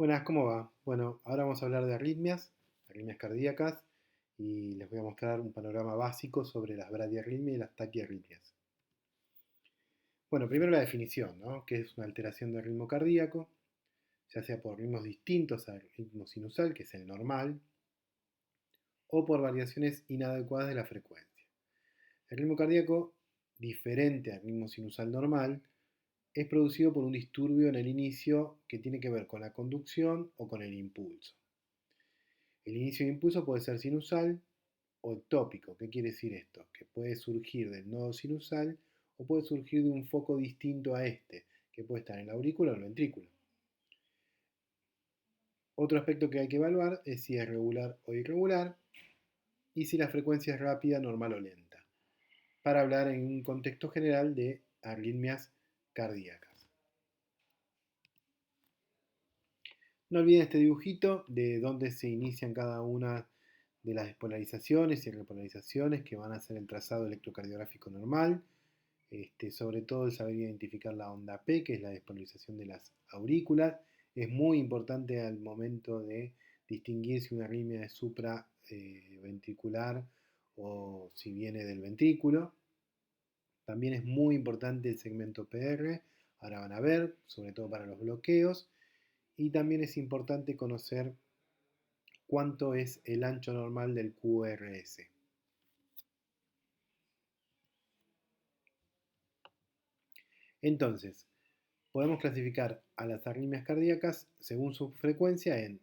Buenas, ¿cómo va? Bueno, ahora vamos a hablar de arritmias cardíacas, y les voy a mostrar un panorama básico sobre las bradiarritmias y las taquiarritmias. Bueno, primero la definición, ¿no? Que es una alteración del ritmo cardíaco, ya sea por ritmos distintos al ritmo sinusal, que es el normal, o por variaciones inadecuadas de la frecuencia. El ritmo cardíaco, diferente al ritmo sinusal normal, es producido por un disturbio en el inicio que tiene que ver con la conducción o con el impulso. El inicio de impulso puede ser sinusal o ectópico. ¿Qué quiere decir esto? Que puede surgir del nodo sinusal o puede surgir de un foco distinto a este, que puede estar en la aurícula o en el ventrículo. Otro aspecto que hay que evaluar es si es regular o irregular y si la frecuencia es rápida, normal o lenta, para hablar en un contexto general de arritmias cardíacas. No olviden este dibujito de dónde se inician cada una de las despolarizaciones y repolarizaciones que van a ser el trazado electrocardiográfico normal. Sobre todo el saber identificar la onda P, que es la despolarización de las aurículas. Es muy importante al momento de distinguir si una arritmia es supraventricular o si viene del ventrículo. También es muy importante el segmento PR, ahora van a ver, sobre todo para los bloqueos. Y también es importante conocer cuánto es el ancho normal del QRS. Entonces, podemos clasificar a las arritmias cardíacas según su frecuencia en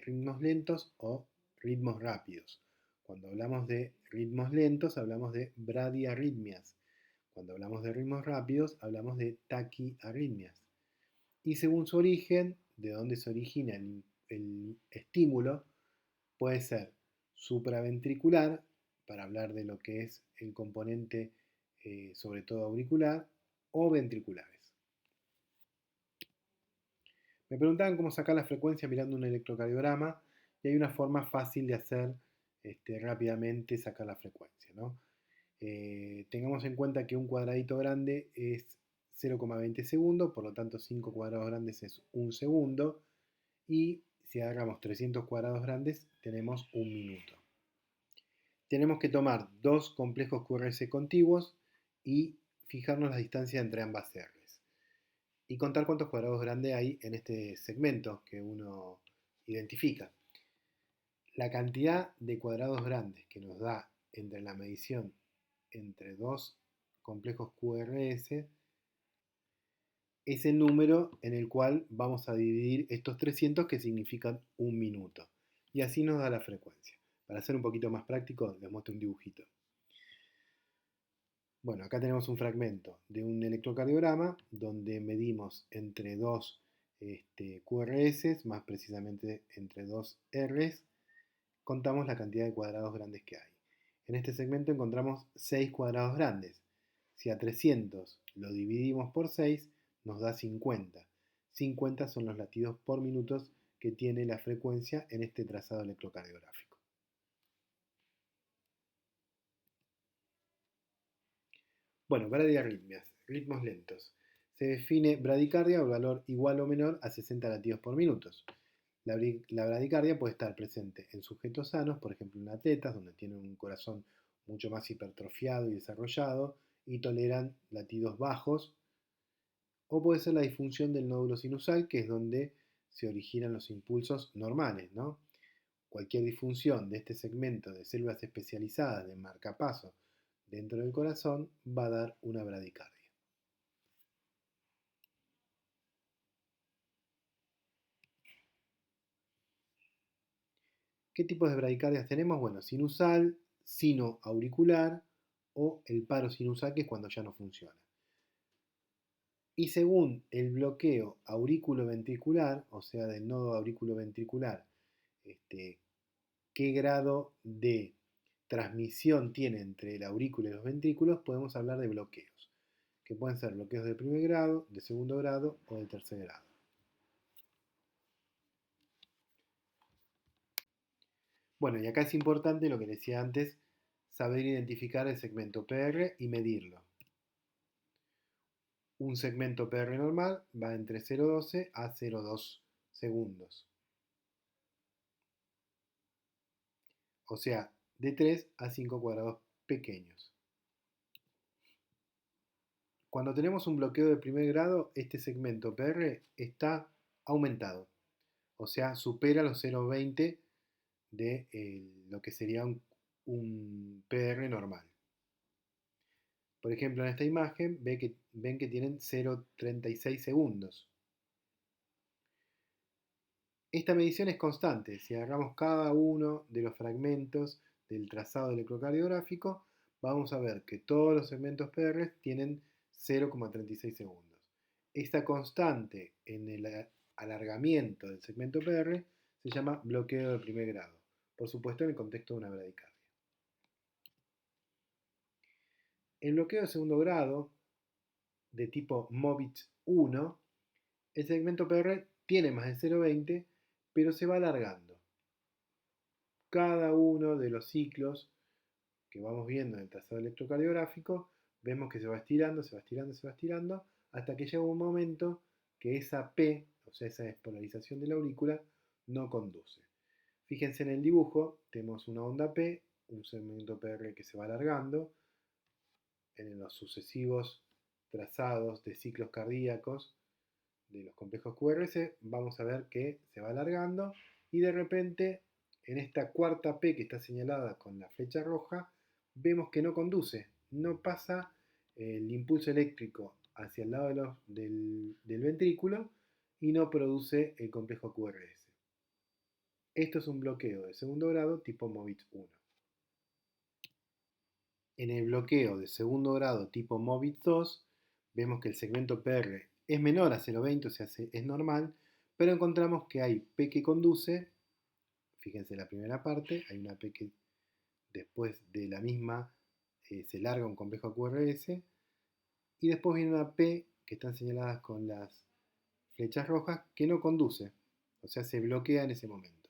ritmos lentos o ritmos rápidos. Cuando hablamos de ritmos lentos, hablamos de bradiarritmias. Cuando hablamos de ritmos rápidos, hablamos de taquiarritmias. Y según su origen, de dónde se origina el estímulo, puede ser supraventricular, para hablar de lo que es el componente sobre todo auricular, o ventriculares. Me preguntaban cómo sacar la frecuencia mirando un electrocardiograma, y hay una forma fácil de hacer rápidamente sacar la frecuencia, ¿no? Tengamos en cuenta que un cuadradito grande es 0,20 segundos, por lo tanto 5 cuadrados grandes es un segundo, y si agarramos 300 cuadrados grandes tenemos un minuto. Tenemos que tomar dos complejos QRS contiguos y fijarnos la distancia entre ambas R's y contar cuántos cuadrados grandes hay en este segmento que uno identifica. La cantidad de cuadrados grandes que nos da entre la medición entre dos complejos QRS es el número en el cual vamos a dividir estos 300, que significan un minuto. Y así nos da la frecuencia. Para ser un poquito más práctico, les muestro un dibujito. Bueno, acá tenemos un fragmento de un electrocardiograma donde medimos entre dos QRS, más precisamente entre dos Rs, contamos la cantidad de cuadrados grandes que hay. En este segmento encontramos 6 cuadrados grandes. Si a 300 lo dividimos por 6, nos da 50. 50 son los latidos por minuto que tiene la frecuencia en este trazado electrocardiográfico. Bueno, bradiarritmias, ritmos lentos. Se define bradicardia al valor igual o menor a 60 latidos por minuto. La bradicardia puede estar presente en sujetos sanos, por ejemplo en atletas, donde tienen un corazón mucho más hipertrofiado y desarrollado y toleran latidos bajos, o puede ser la disfunción del nódulo sinusal, que es donde se originan los impulsos normales, ¿no? Cualquier disfunción de este segmento de células especializadas de marcapaso dentro del corazón va a dar una bradicardia. ¿Qué tipos de bradicardias tenemos? Bueno, sinusal, sinoauricular o el paro sinusal, que es cuando ya no funciona. Y según el bloqueo aurículo-ventricular, o sea, del nodo aurículo-ventricular, qué grado de transmisión tiene entre el aurículo y los ventrículos, podemos hablar de bloqueos, que pueden ser bloqueos de primer grado, de segundo grado o de tercer grado. Bueno, y acá es importante lo que decía antes, saber identificar el segmento PR y medirlo. Un segmento PR normal va entre 0,12 a 0,2 segundos. O sea, de 3 a 5 cuadrados pequeños. Cuando tenemos un bloqueo de primer grado, este segmento PR está aumentado. O sea, supera los 0,20 de lo que sería un PR normal. Por ejemplo, en esta imagen ven que tienen 0,36 segundos. Esta medición es constante. Si agarramos cada uno de los fragmentos del trazado electrocardiográfico, vamos a ver que todos los segmentos PR tienen 0,36 segundos. Esta constante en el alargamiento del segmento PR se llama bloqueo de primer grado, por supuesto en el contexto de una bradicardia. El bloqueo de segundo grado, de tipo MOVIT 1, el segmento PR tiene más de 0,20, pero se va alargando. Cada uno de los ciclos que vamos viendo en el trazado electrocardiográfico, vemos que se va estirando, se va estirando, se va estirando, hasta que llega un momento que esa P, o sea, esa despolarización de la aurícula, no conduce. Fíjense en el dibujo, tenemos una onda P, un segmento PR que se va alargando, en los sucesivos trazados de ciclos cardíacos de los complejos QRS, vamos a ver que se va alargando y de repente en esta cuarta P que está señalada con la flecha roja, vemos que no conduce, no pasa el impulso eléctrico hacia el lado del ventrículo y no produce el complejo QRS. Esto es un bloqueo de segundo grado tipo MOVIT 1. En el bloqueo de segundo grado tipo MOVIT 2, vemos que el segmento PR es menor a 0,20, o sea, es normal, pero encontramos que hay P que conduce, fíjense la primera parte, hay una P que después de la misma se larga un complejo QRS, y después viene una P que están señaladas con las flechas rojas que no conduce, o sea, se bloquea en ese momento.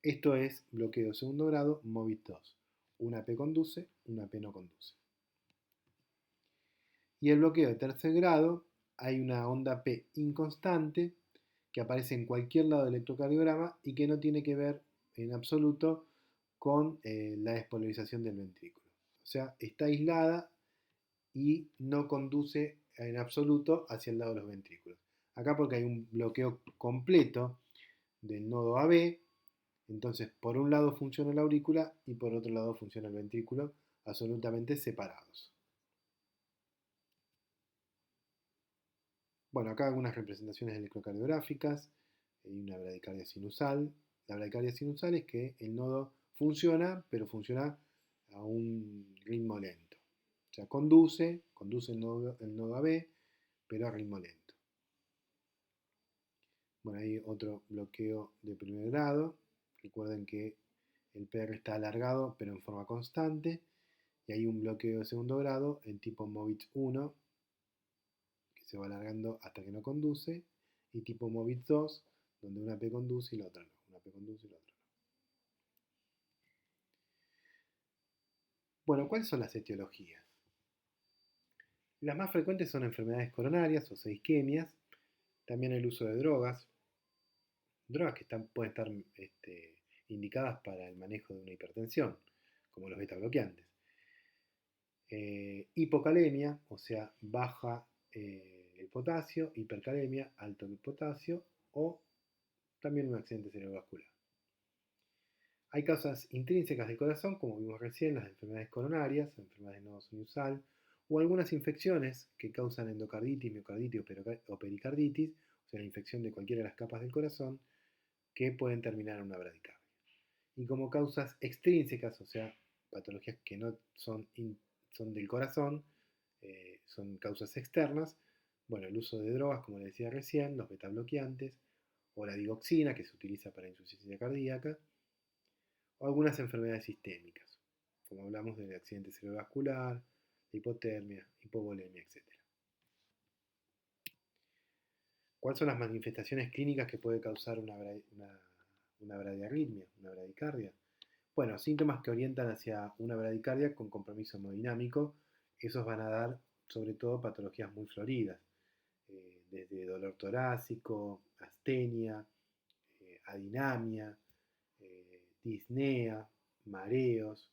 Esto es bloqueo de segundo grado MOVIT 2. Una P conduce, una P no conduce. Y el bloqueo de tercer grado, hay una onda P inconstante que aparece en cualquier lado del electrocardiograma y que no tiene que ver en absoluto con la despolarización del ventrículo. O sea, está aislada y no conduce en absoluto hacia el lado de los ventrículos. Acá porque hay un bloqueo completo del nodo AB, entonces por un lado funciona la aurícula y por otro lado funciona el ventrículo, absolutamente separados. Bueno, acá algunas representaciones electrocardiográficas. Hay una bradicardia sinusal. La bradicardia sinusal es que el nodo funciona, pero funciona a un ritmo lento. O sea, conduce el nodo AB, pero a ritmo lento. Bueno, hay otro bloqueo de primer grado. Recuerden que el PR está alargado, pero en forma constante. Y hay un bloqueo de segundo grado en tipo MOVIT 1, que se va alargando hasta que no conduce, y tipo MOVIT 2, donde una P conduce y la otra no. Una P conduce y la otra no. Bueno, ¿cuáles son las etiologías? Las más frecuentes son enfermedades coronarias o isquemias, también el uso de drogas, drogas que pueden estar indicadas para el manejo de una hipertensión, como los beta bloqueantes. Hipocalemia, o sea, baja el potasio, hipercalemia, alto el potasio, o también un accidente cerebrovascular. Hay causas intrínsecas del corazón, como vimos recién, las enfermedades coronarias, enfermedades de nodo sinusal, o algunas infecciones que causan endocarditis, miocarditis o pericarditis, o sea, la infección de cualquiera de las capas del corazón, que pueden terminar en una bradicardia. Y como causas extrínsecas, o sea, patologías que no son, son del corazón, son causas externas, bueno, el uso de drogas, como les decía recién, los beta bloqueantes, o la digoxina, que se utiliza para insuficiencia cardíaca, o algunas enfermedades sistémicas, como hablamos del accidente cerebrovascular, hipotermia, hipovolemia, etc. ¿Cuáles son las manifestaciones clínicas que puede causar una bradiarritmia, una bradicardia? Bueno, síntomas que orientan hacia una bradicardia con compromiso hemodinámico, esos van a dar sobre todo patologías muy floridas, desde dolor torácico, astenia, adinamia, disnea, mareos,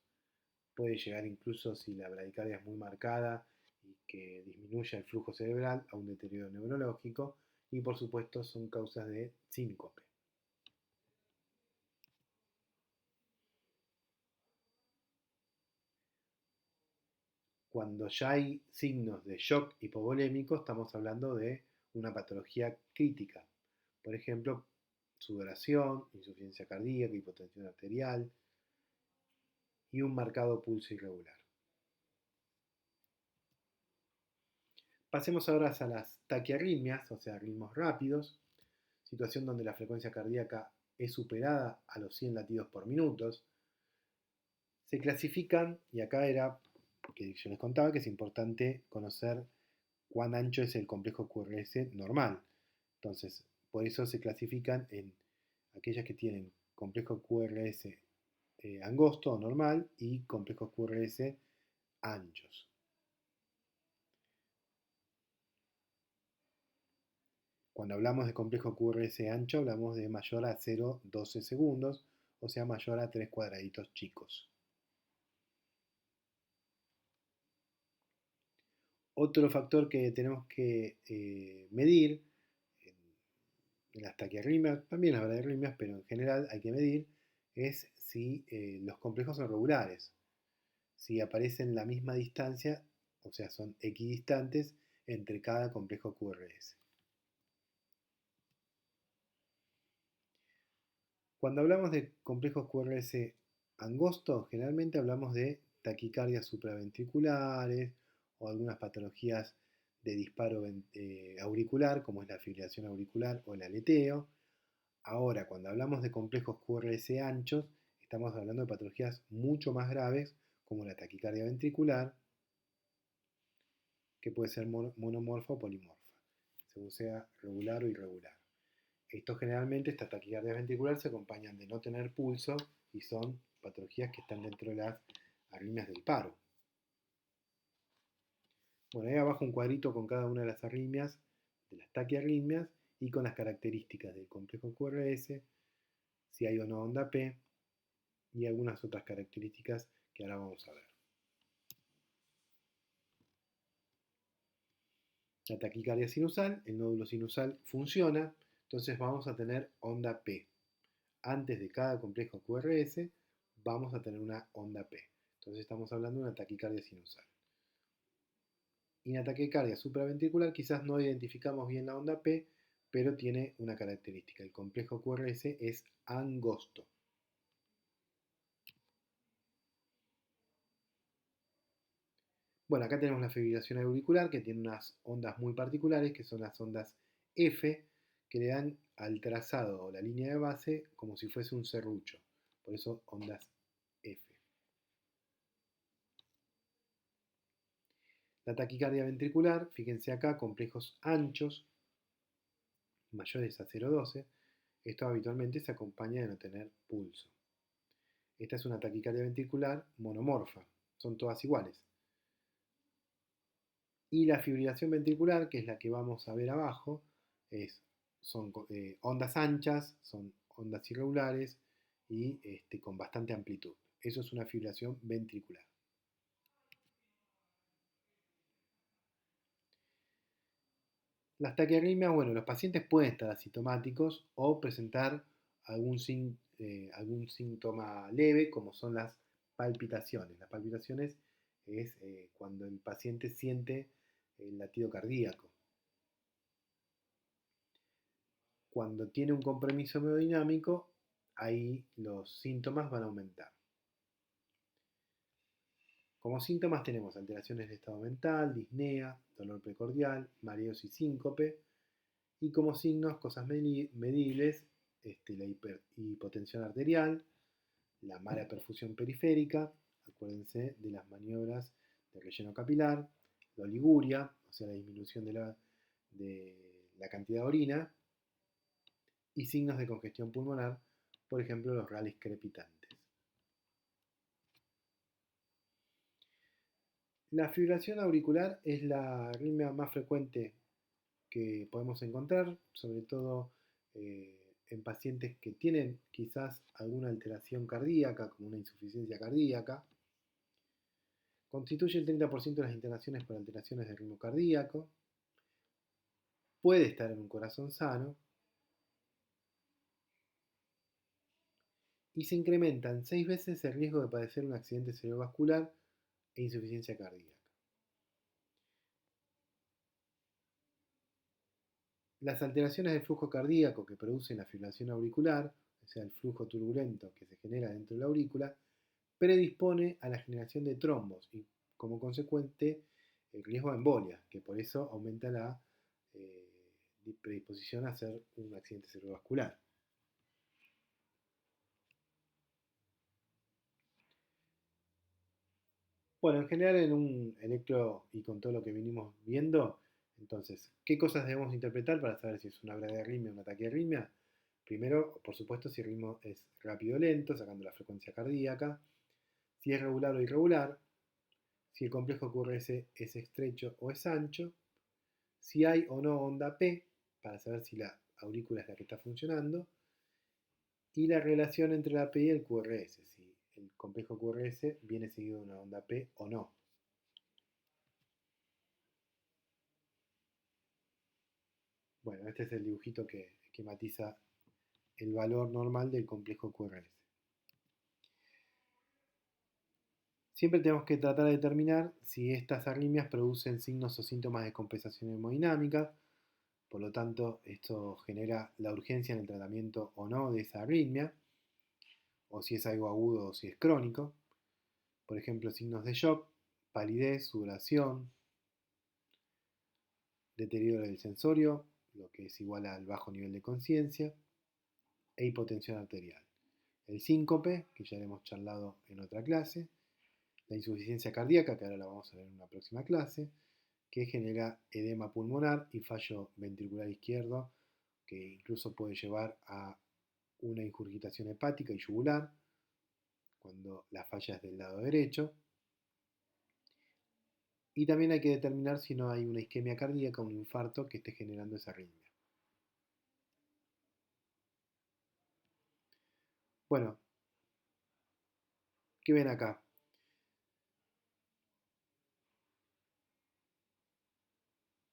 puede llegar incluso si la bradicardia es muy marcada y que disminuya el flujo cerebral a un deterioro neurológico y por supuesto son causas de síncope. Cuando ya hay signos de shock hipovolémico, estamos hablando de una patología crítica. Por ejemplo, sudoración, insuficiencia cardíaca, hipotensión arterial y un marcado pulso irregular. Pasemos ahora a las taquiarritmias, o sea, ritmos rápidos, situación donde la frecuencia cardíaca es superada a los 100 latidos por minuto. Se clasifican, y acá era que yo les contaba que es importante conocer cuán ancho es el complejo QRS normal. Entonces, por eso se clasifican en aquellas que tienen complejo QRS angosto o normal y complejos QRS anchos. Cuando hablamos de complejo QRS ancho, hablamos de mayor a 0,12 segundos, o sea, mayor a 3 cuadraditos chicos. Otro factor que tenemos que medir en las taquiarritmias, también las bradyarritmias, pero en general hay que medir, es si los complejos son regulares, si aparecen la misma distancia, o sea, son equidistantes entre cada complejo QRS. Cuando hablamos de complejos QRS angostos, generalmente hablamos de taquicardias supraventriculares o algunas patologías de disparo auricular, como es la fibrilación auricular o el aleteo. Ahora, cuando hablamos de complejos QRS anchos, estamos hablando de patologías mucho más graves, como la taquicardia ventricular, que puede ser monomorfa o polimorfa, según sea regular o irregular. Esto generalmente, esta taquicardia ventricular se acompañan de no tener pulso y son patologías que están dentro de las arritmias del paro. Bueno, ahí abajo un cuadrito con cada una de las arritmias, de las taquiarritmias y con las características del complejo QRS, si hay o no onda P y algunas otras características que ahora vamos a ver. La taquicardia sinusal, el nódulo sinusal funciona, entonces vamos a tener onda P. Antes de cada complejo QRS vamos a tener una onda P. Entonces estamos hablando de una taquicardia sinusal. Y en la taquicardia supraventricular quizás no identificamos bien la onda P, pero tiene una característica. El complejo QRS es angosto. Bueno, acá tenemos la fibrilación auricular que tiene unas ondas muy particulares que son las ondas F que le dan al trazado o la línea de base como si fuese un serrucho. Por eso ondas F. La taquicardia ventricular, fíjense acá, complejos anchos mayores a 0,12. Esto habitualmente se acompaña de no tener pulso. Esta es una taquicardia ventricular monomorfa, son todas iguales. Y la fibrilación ventricular, que es la que vamos a ver abajo, son ondas anchas, son ondas irregulares y con bastante amplitud. Eso es una fibrilación ventricular. Las taquiarritmias, bueno, los pacientes pueden estar asintomáticos o presentar algún síntoma leve, como son las palpitaciones. Las palpitaciones es cuando el paciente siente el latido cardíaco. Cuando tiene un compromiso hemodinámico, ahí los síntomas van a aumentar. Como síntomas tenemos alteraciones de estado mental, disnea, dolor precordial, mareos y síncope. Y como signos, cosas medibles, la hipotensión arterial, la mala perfusión periférica, acuérdense de las maniobras de relleno capilar, la oliguria, o sea, la disminución de la cantidad de orina, y signos de congestión pulmonar, por ejemplo, los rallies crepitantes. La fibrilación auricular es la arritmia más frecuente que podemos encontrar, sobre todo en pacientes que tienen quizás alguna alteración cardíaca, como una insuficiencia cardíaca. Constituye el 30% de las internaciones por alteraciones del ritmo cardíaco. Puede estar en un corazón sano. Y se incrementa en 6 veces el riesgo de padecer un accidente cerebrovascular e insuficiencia cardíaca. Las alteraciones del flujo cardíaco que producen la fibrilación auricular, o sea, el flujo turbulento que se genera dentro de la aurícula, predispone a la generación de trombos y, como consecuente, el riesgo de embolia, que por eso aumenta la eh, predisposición a hacer un accidente cerebrovascular. Bueno, en general en un electro y con todo lo que venimos viendo, entonces, ¿qué cosas debemos interpretar para saber si es una bradiarritmia o un ataque de arritmia? Primero, por supuesto, si el ritmo es rápido o lento, sacando la frecuencia cardíaca, si es regular o irregular, si el complejo QRS es estrecho o es ancho, si hay o no onda P, para saber si la aurícula es la que está funcionando, y la relación entre la P y el QRS, si el complejo QRS viene seguido de una onda P o no. Bueno, este es el dibujito que matiza el valor normal del complejo QRS. Siempre tenemos que tratar de determinar si estas arritmias producen signos o síntomas de compensación hemodinámica, por lo tanto esto genera la urgencia en el tratamiento o no de esa arritmia, o si es algo agudo o si es crónico. Por ejemplo, signos de shock, palidez, sudoración, deterioro del sensorio, lo que es igual al bajo nivel de conciencia, e hipotensión arterial. El síncope, que ya hemos charlado en otra clase, la insuficiencia cardíaca, que ahora la vamos a ver en una próxima clase, que genera edema pulmonar y fallo ventricular izquierdo, que incluso puede llevar a una ingurgitación hepática y yugular, cuando la falla es del lado derecho. Y también hay que determinar si no hay una isquemia cardíaca, un infarto que esté generando esa arritmia. Bueno, ¿qué ven acá?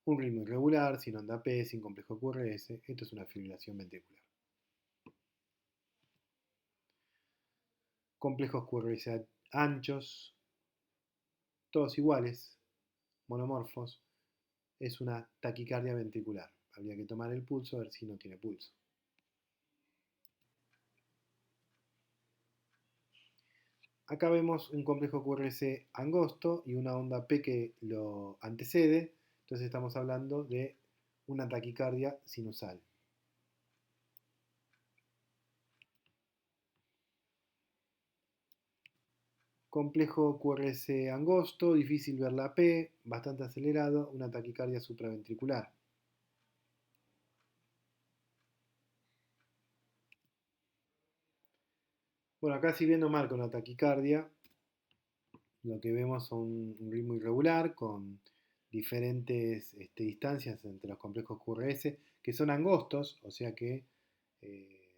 Un ritmo irregular, sin onda P, sin complejo QRS. Esto es una fibrilación ventricular. Complejos QRS anchos, todos iguales, monomorfos, es una taquicardia ventricular. Habría que tomar el pulso a ver si no tiene pulso. Acá vemos un complejo QRS angosto y una onda P que lo antecede. Entonces estamos hablando de una taquicardia sinusal. Complejo QRS angosto, difícil ver la P, bastante acelerado, una taquicardia supraventricular. Bueno, acá si bien no marca una taquicardia, lo que vemos son un ritmo irregular con diferentes distancias entre los complejos QRS que son angostos, o sea que eh,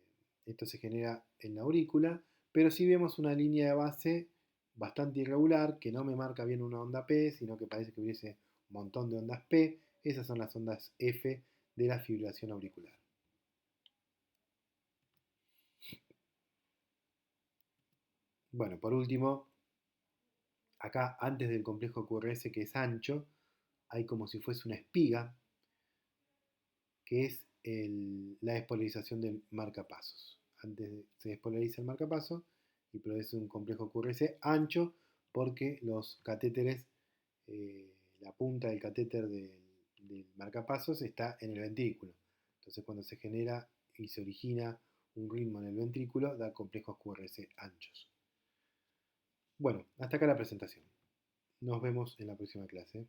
esto se genera en la aurícula, pero sí vemos una línea de base bastante irregular que no me marca bien una onda P, sino que parece que hubiese un montón de ondas P. Esas son las ondas F de la fibrilación auricular. Bueno, por último, acá antes del complejo QRS que es ancho, hay como si fuese una espiga, que es la despolarización del marcapasos. Antes se despolariza el marcapaso y produce un complejo QRS ancho porque los catéteres, la punta del catéter del marcapasos está en el ventrículo. Entonces cuando se genera y se origina un ritmo en el ventrículo, da complejos QRS anchos. Bueno, hasta acá la presentación. Nos vemos en la próxima clase.